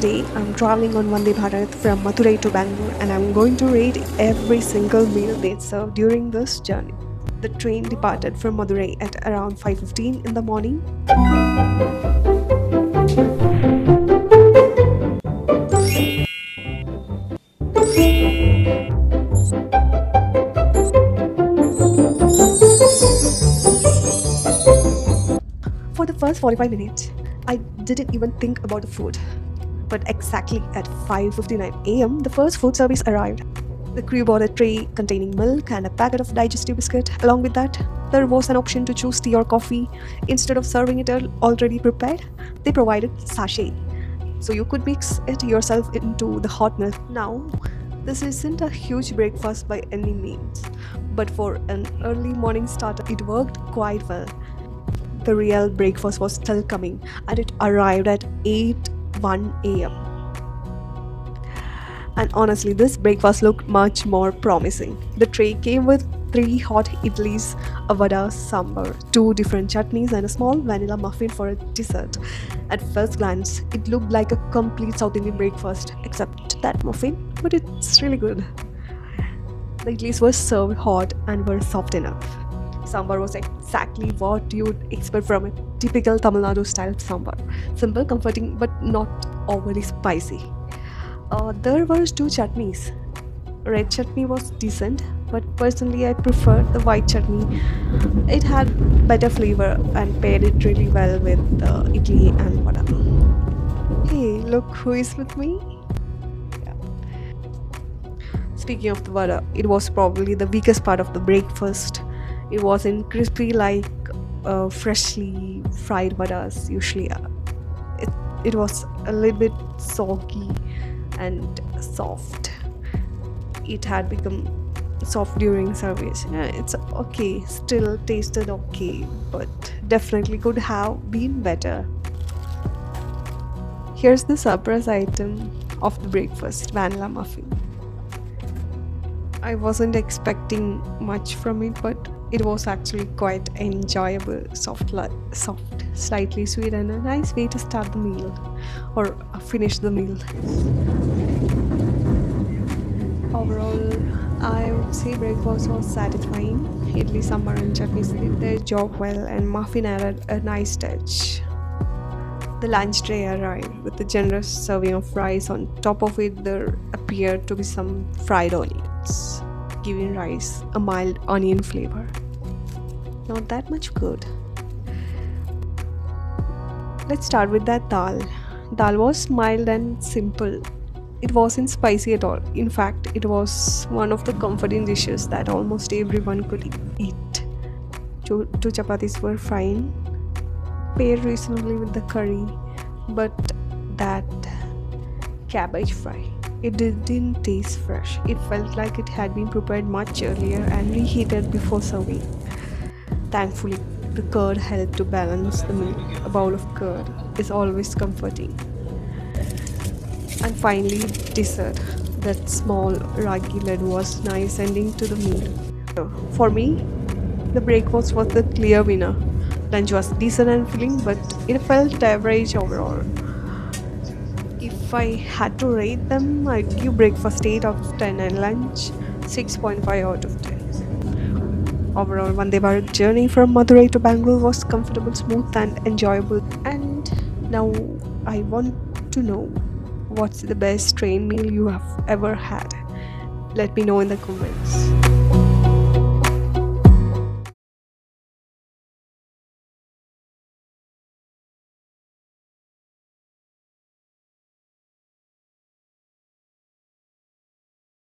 today I'm traveling on Vande Bharat from Madhurai to Bangalore and I'm going to rate every single meal they serve during this journey. The train departed from Madurai at around 5:15 in the morning. For the first 45 minutes, I didn't even think about the food. But exactly at 5:59 a.m., the first food service arrived. The crew brought a tray containing milk and a packet of digestive biscuit. Along with that, there was an option to choose tea or coffee. Instead of serving it already prepared, they provided sachet, so you could mix it yourself into the hot milk. Now, this isn't a huge breakfast by any means, but for an early morning starter, it worked quite well. The real breakfast was still coming, and it arrived at 8:01 a.m. And honestly, this breakfast looked much more promising. The tray came with three hot idlis, a vada, sambar, two different chutneys, and a small vanilla muffin for a dessert. At first glance, it looked like a complete South Indian breakfast, except that muffin, but it's really good. The idlis were served hot and were soft enough. Sambar was exactly what you'd expect from a typical Tamil Nadu style sambar. Simple, comforting, but not overly spicy. There were two chutneys. Red chutney was decent, but personally I preferred the white chutney. It had better flavor and paired it really well with idli and vada. Hey, look who is with me. Yeah. Speaking of the vada, it was probably the weakest part of the breakfast. It wasn't crispy like freshly fried vadas usually are. It was a little bit soggy and soft. It had become soft during service. Yeah, it's okay, still tasted okay, but definitely could have been better. Here's the surprise item of the breakfast, vanilla muffin. I wasn't expecting much from it, but it was actually quite enjoyable, soft, slightly sweet, and a nice way to start the meal or finish the meal. Overall, I would say breakfast was satisfying. Idli, sambar, and chutneys did their job well, and muffin added a nice touch. The lunch tray arrived with a generous serving of rice. On top of it, there appeared to be some fried onions, giving rice a mild onion flavor. Not that much good. Let's start with that dal. Dal was mild and simple. It wasn't spicy at all. In fact, it was one of the comforting dishes that almost everyone could eat. Two chapatis were fine, paired reasonably with the curry, but that cabbage fry, it didn't taste fresh. It felt like it had been prepared much earlier and reheated before serving. Thankfully, the curd helped to balance the meal. A bowl of curd is always comforting. And finally, dessert. That small ragi laddu was nice ending to the meal. For me, the breakfast was the clear winner. Lunch was decent and filling, but it felt average overall. If I had to rate them, I'd give breakfast 8 out of 10 and lunch 6.5 out of 10. Overall, Vande Bharat journey from Madurai to Bangalore was comfortable, smooth, and enjoyable. And now I want to know, what's the best train meal you have ever had? Let me know in the comments.